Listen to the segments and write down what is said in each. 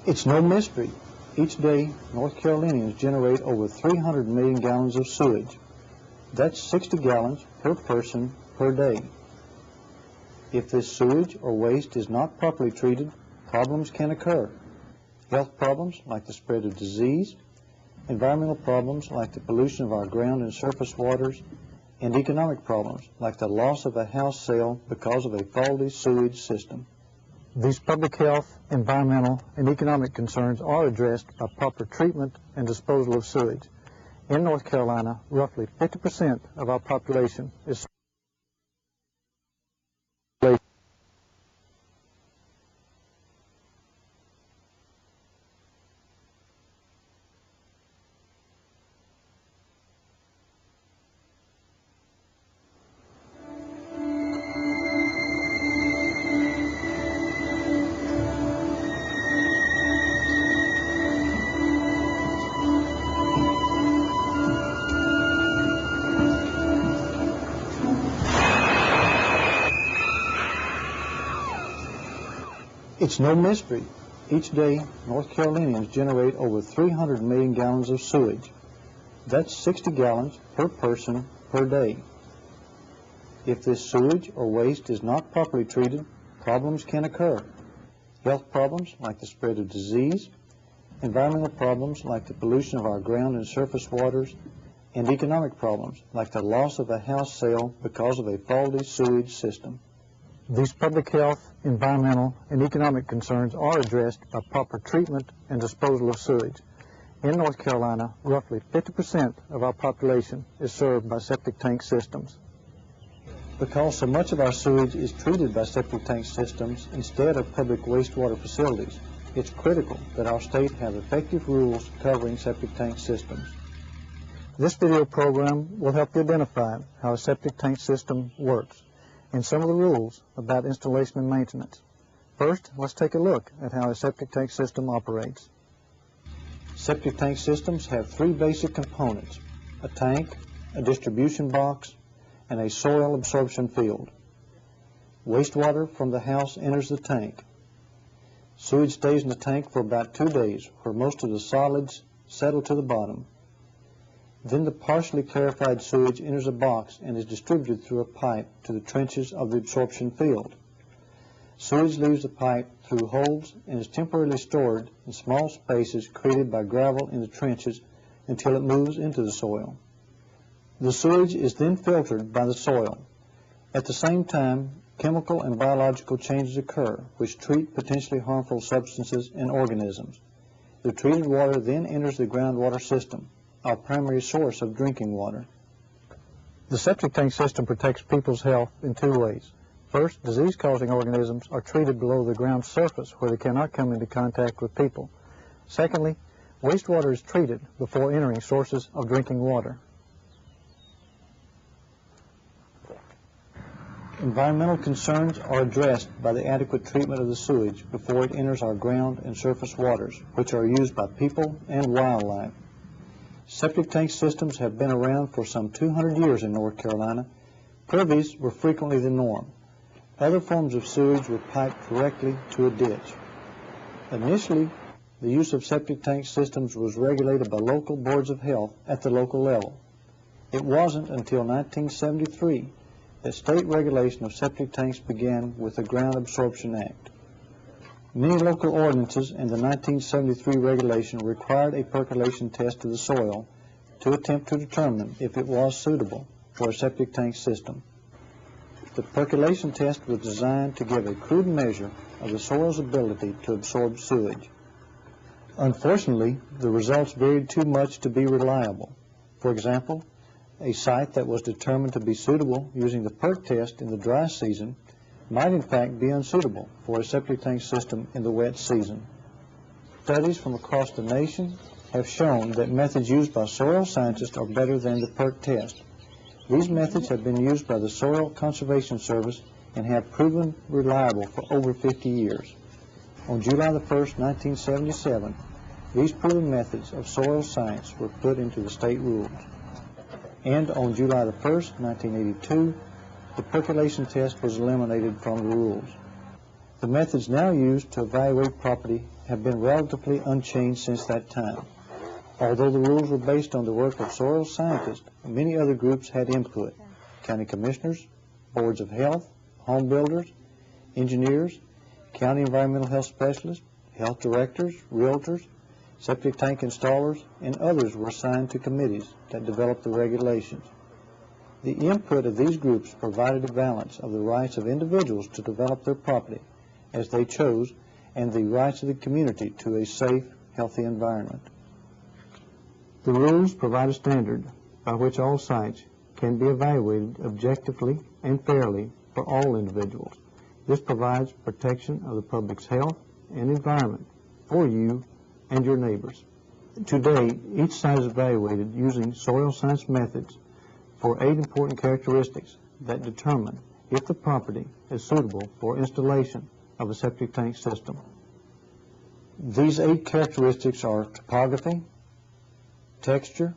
It's no mystery. Each day, North Carolinians generate over 300 million gallons of sewage. That's 60 gallons per person per day. If this sewage or waste is not properly treated, problems can occur. Health problems like the spread of disease, environmental problems like the pollution of our ground and surface waters, and economic problems like the loss of a house sale because of a faulty sewage system. These public health, environmental, and economic concerns are addressed by proper treatment and disposal of sewage. In North Carolina, roughly 50% of our population is It's no mystery. Each day, North Carolinians generate over 300 million gallons of sewage. That's 60 gallons per person per day. If this sewage or waste is not properly treated, problems can occur. Health problems like the spread of disease, environmental problems like the pollution of our ground and surface waters, and economic problems like the loss of a house sale because of a faulty sewage system. These public health, environmental, and economic concerns are addressed by proper treatment and disposal of sewage. In North Carolina, roughly 50% of our population is served by septic tank systems. Because so much of our sewage is treated by septic tank systems instead of public wastewater facilities, it's critical that our state have effective rules covering septic tank systems. This video program will help you identify how a septic tank system works and some of the rules about installation and maintenance. First, let's take a look at how a septic tank system operates. Septic tank systems have three basic components: a tank, a distribution box, and a soil absorption field. Wastewater from the house enters the tank. Sewage stays in the tank for about 2 days, where most of the solids settle to the bottom. Then the partially clarified sewage enters a box and is distributed through a pipe to the trenches of the absorption field. Sewage leaves the pipe through holes and is temporarily stored in small spaces created by gravel in the trenches until it moves into the soil. The sewage is then filtered by the soil. At the same time, chemical and biological changes occur which treat potentially harmful substances and organisms. The treated water then enters the groundwater system, our primary source of drinking water. The septic tank system protects people's health in two ways. First, disease-causing organisms are treated below the ground surface where they cannot come into contact with people. Secondly, wastewater is treated before entering sources of drinking water. Environmental concerns are addressed by the adequate treatment of the sewage before it enters our ground and surface waters, which are used by people and wildlife. Septic tank systems have been around for some 200 years in North Carolina. Privies were frequently the norm. Other forms of sewage were piped directly to a ditch. Initially, the use of septic tank systems was regulated by local boards of health at the local level. It wasn't until 1973 that state regulation of septic tanks began with the Ground Absorption Act. Many local ordinances and the 1973 regulation required a percolation test of the soil to attempt to determine if it was suitable for a septic tank system. The percolation test was designed to give a crude measure of the soil's ability to absorb sewage. Unfortunately, the results varied too much to be reliable. For example, a site that was determined to be suitable using the PERC test in the dry season might in fact be unsuitable for a septic tank system in the wet season. Studies from across the nation have shown that methods used by soil scientists are better than the PERC test. These methods have been used by the Soil Conservation Service and have proven reliable for over 50 years. On July the 1st, 1977, these proven methods of soil science were put into the state rules. And on July the 1st, 1982, the percolation test was eliminated from the rules. The methods now used to evaluate property have been relatively unchanged since that time. Although the rules were based on the work of soil scientists, many other groups had input: county commissioners, boards of health, home builders, engineers, county environmental health specialists, health directors, realtors, septic tank installers, and others were assigned to committees that developed the regulations. The input of these groups provided a balance of the rights of individuals to develop their property as they chose and the rights of the community to a safe, healthy environment. The rules provide a standard by which all sites can be evaluated objectively and fairly for all individuals. This provides protection of the public's health and environment for you and your neighbors. Today, each site is evaluated using soil science methods for 8 important characteristics that determine if the property is suitable for installation of a septic tank system. These 8 characteristics are topography, texture,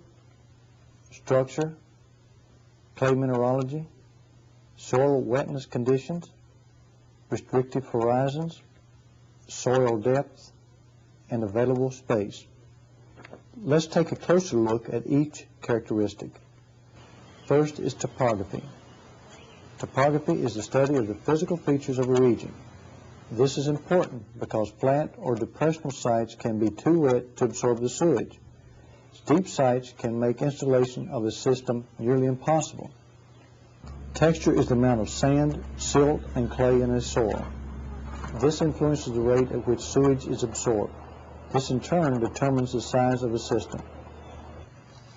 structure, clay mineralogy, soil wetness conditions, restrictive horizons, soil depth, and available space. Let's take a closer look at each characteristic. First is topography. Topography is the study of the physical features of a region. This is important because flat or depressional sites can be too wet to absorb the sewage. Steep sites can make installation of a system nearly impossible. Texture is the amount of sand, silt, and clay in a soil. This influences the rate at which sewage is absorbed. This in turn determines the size of the system.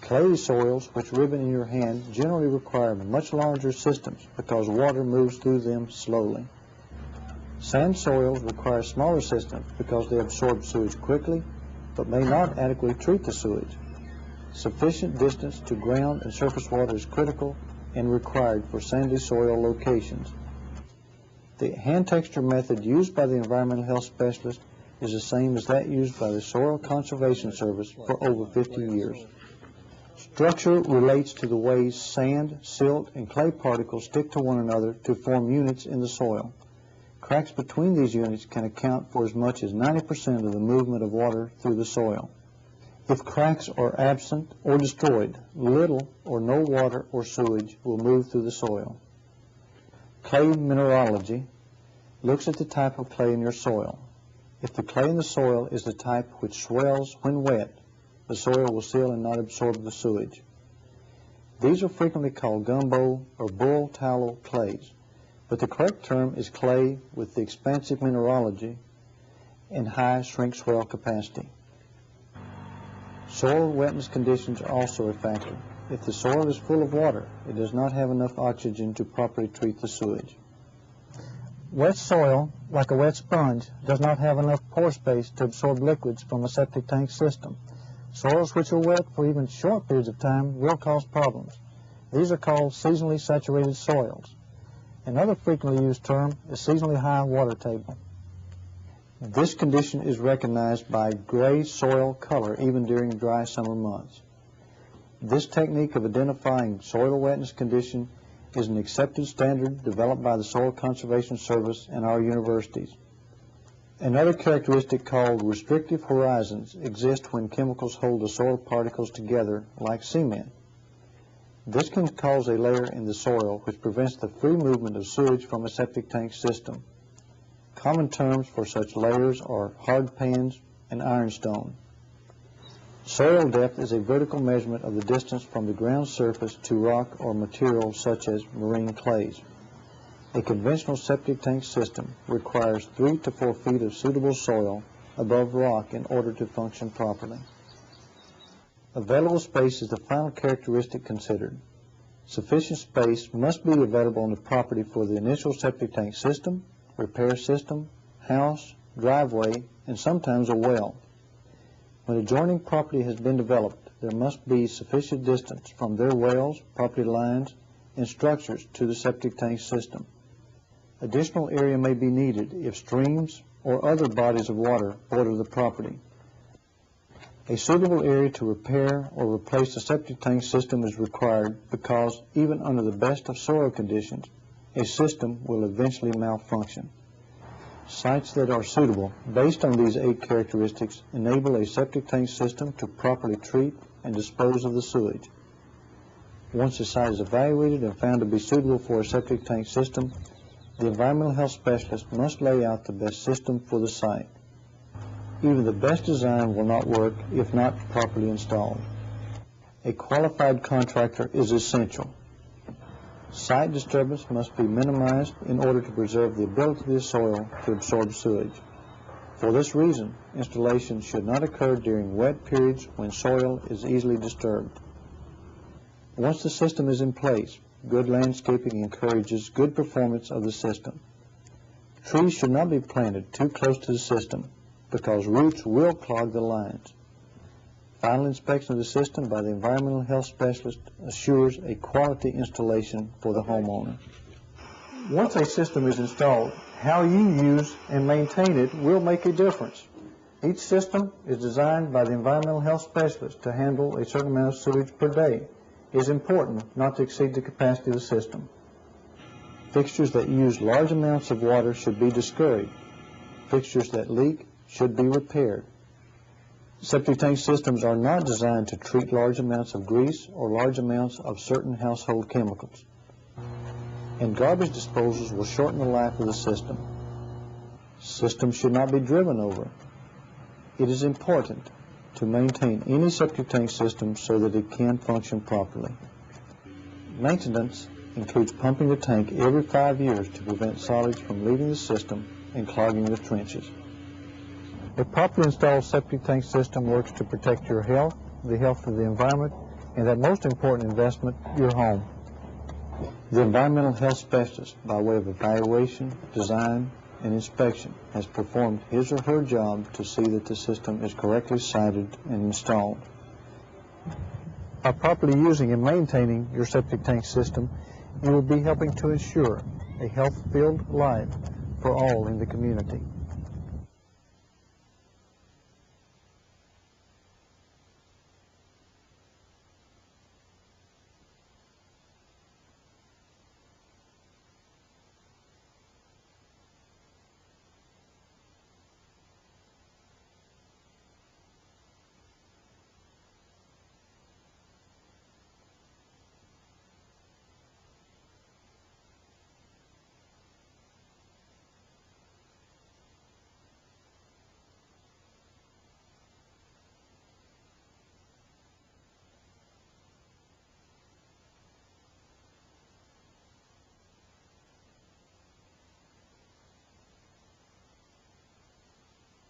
Clayey soils, which ribbon in your hand, generally require much larger systems because water moves through them slowly. Sand soils require smaller systems because they absorb sewage quickly but may not adequately treat the sewage. Sufficient distance to ground and surface water is critical and required for sandy soil locations. The hand texture method used by the environmental health specialist is the same as that used by the Soil Conservation Service for over 50 years. Structure relates to the way sand, silt, and clay particles stick to one another to form units in the soil. Cracks between these units can account for as much as 90% of the movement of water through the soil. If cracks are absent or destroyed, little or no water or sewage will move through the soil. Clay mineralogy looks at the type of clay in your soil. If the clay in the soil is the type which swells when wet, the soil will seal and not absorb the sewage. These are frequently called gumbo or bull tallow clays, but the correct term is clay with the expansive mineralogy and high shrink swell capacity. Soil wetness conditions are also a factor. If the soil is full of water, it does not have enough oxygen to properly treat the sewage. Wet soil, like a wet sponge, does not have enough pore space to absorb liquids from a septic tank system. Soils which are wet for even short periods of time will cause problems. These are called seasonally saturated soils. Another frequently used term is seasonally high water table. This condition is recognized by gray soil color even during dry summer months. This technique of identifying soil wetness condition is an accepted standard developed by the Soil Conservation Service and our universities. Another characteristic called restrictive horizons exists when chemicals hold the soil particles together like cement. This can cause a layer in the soil which prevents the free movement of sewage from a septic tank system. Common terms for such layers are hard pans and ironstone. Soil depth is a vertical measurement of the distance from the ground surface to rock or material such as marine clays. A conventional septic tank system requires 3 to 4 feet of suitable soil above rock in order to function properly. Available space is the final characteristic considered. Sufficient space must be available on the property for the initial septic tank system, repair system, house, driveway, and sometimes a well. When adjoining property has been developed, there must be sufficient distance from their wells, property lines, and structures to the septic tank system. Additional area may be needed if streams or other bodies of water border the property. A suitable area to repair or replace the septic tank system is required because even under the best of soil conditions, a system will eventually malfunction. Sites that are suitable based on these 8 characteristics enable a septic tank system to properly treat and dispose of the sewage. Once the site is evaluated and found to be suitable for a septic tank system, the environmental health specialist must lay out the best system for the site. Even the best design will not work if not properly installed. A qualified contractor is essential. Site disturbance must be minimized in order to preserve the ability of the soil to absorb sewage. For this reason, installation should not occur during wet periods when soil is easily disturbed. Once the system is in place, good landscaping encourages good performance of the system. Trees should not be planted too close to the system because roots will clog the lines. Final inspection of the system by the environmental health specialist assures a quality installation for the homeowner. Once a system is installed, how you use and maintain it will make a difference. Each system is designed by the environmental health specialist to handle a certain amount of sewage per day. It is important not to exceed the capacity of the system. Fixtures that use large amounts of water should be discouraged. Fixtures that leak should be repaired. Septic tank systems are not designed to treat large amounts of grease or large amounts of certain household chemicals. And garbage disposals will shorten the life of the system. Systems should not be driven over. It is important to maintain any septic tank system so that it can function properly. Maintenance includes pumping the tank every 5 years to prevent solids from leaving the system and clogging the trenches. A properly installed septic tank system works to protect your health, the health of the environment, and that most important investment, your home. The environmental health specialist, by way of evaluation, design, and inspection, has performed his or her job to see that the system is correctly sited and installed. By properly using and maintaining your septic tank system, you will be helping to ensure a health-filled life for all in the community.